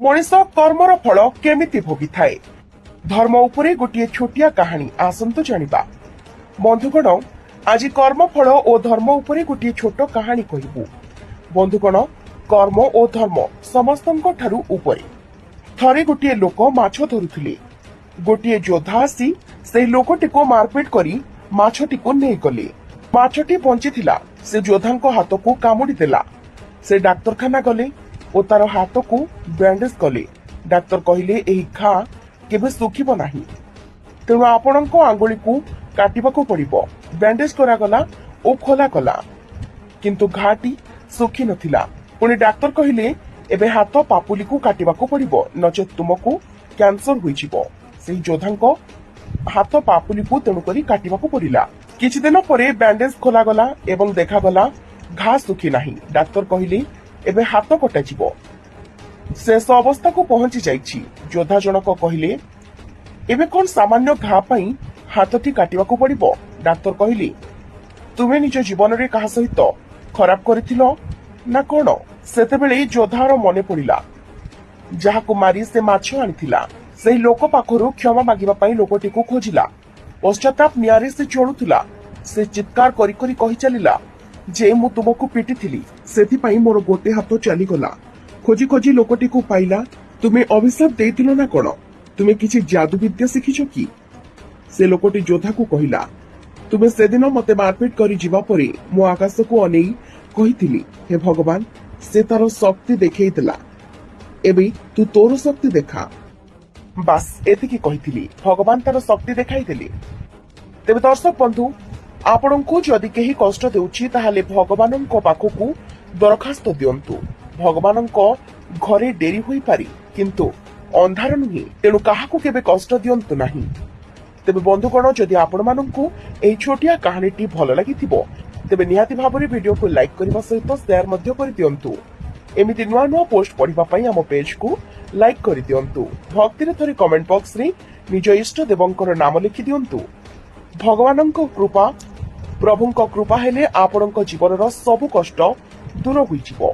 मनीष कर्मर फल केमिति भोगी थाए धर्म उपरे गोटे छोटिया कहानी आसंतु जानिबा। बंधुगण आज कर्मफल और धर्म उपरे गोटे छोट कहानी कहबू। बंधुगण कर्म और धर्म समस्तଙ୍କ ठारू उपरे। थरे गोटे लोक माछ धरुथिले। गोटे योद्धा आसी से लोकटी को मारपीट करी माछटी को नहीं गले। माछटी बंचिथिला से योद्धाଙ୍କ हाथ को कामुड़ी देला। से डाक्तरखाना गले और तार हाथ को बैंडेज कले। डाक्तर कहले एही घा केबे सुखिबो नाही, तेणु आपणक आंगुली को काटिबाको पड़िबो। बैंडेज करागला और खोला गला, किंतु घाटी सुखी नथिला। पुणी डाक्तर कहले एबे हाथ पापुली को काटिबाको पड़िबो, नचेत तुमको कैंसर होइजिबो। सेही योद्धाଙ୍କ हाथ पापुली को तेणु करी काटिबाको पड़िला। किछि दिन परे बैंडेज खोला गला एवं देखा गला घा सुखी नाही। डाक्तर कहले एबे हाथ कटाजिबो। शेष अवस्था को पहुंची जाइछि। योद्धा जनक कहले एबे कोन सामान्य घा पई हाथटी काटिबाको पड़िबो। डाक्तर कहले तुमे निज जीवन रे कहा सहित खराब करिथिलो ना कोन। सेतेबेले योद्धार मने पड़िला जाहाको मारी से माछ आनिथिला। सेही लोक पाखरु क्षमा मागिबा पई लोकटी को खोजिला। पश्चाताप नियारे से चलुथिला। से चित्कार करी करी कहि चलिला जे मु तुमको पिटिथिली, सेथिपाई मोर गोटे हाथ चलीगला। खोजी खोजी लोकटी को पाइला। तुमे अभिशाप देइथिलो ना कोन? तुमे किछि जादू विद्या शिखिछ कि? से लोकटी योद्धा को कहिला तुमे सेदिन मते मारपीट करी जीवा परे मो आकाश को अनेई कहिथिली हे भगवान से तार शक्ति देखैतिला, एबे तू तोर शक्ति देखा। बास एतिकी कहिथिली, भगवान तार शक्ति देखाई देले। तेबे दर्शक बंधु आपणको जदि केही कष्ट देउछि ताहाले भगवानଙ୍କ पाखकु दरखास्त दियंतु। भगवानଙ୍କ घरे डेरी होई पारि, किंतु अंधार नुहे, तेणु काहाकु केबे कष्ट दियंतु नाही। तेबे बंधुगण जदि आपण माननकु एही छोटिया कहानीटी भल लागिथिबो तेबे निहाती भाबरे वीडियो को लाइक करबा सहित शेयर मध्य कर दियंतु। एमिति नुआ नुआ पोस्ट पढिबा पई हम पेज को लाइक कर दियंतु। भक्तिरे थरे कमेंट बॉक्स रे निज इष्ट देवंकर नाम लिखि दियंतु। भगवानଙ୍କ कृपा प्रभुଙ୍କ कृपा हेले आपणଙ୍କ जीवनर सबु कष्ट दूर होइजिवो।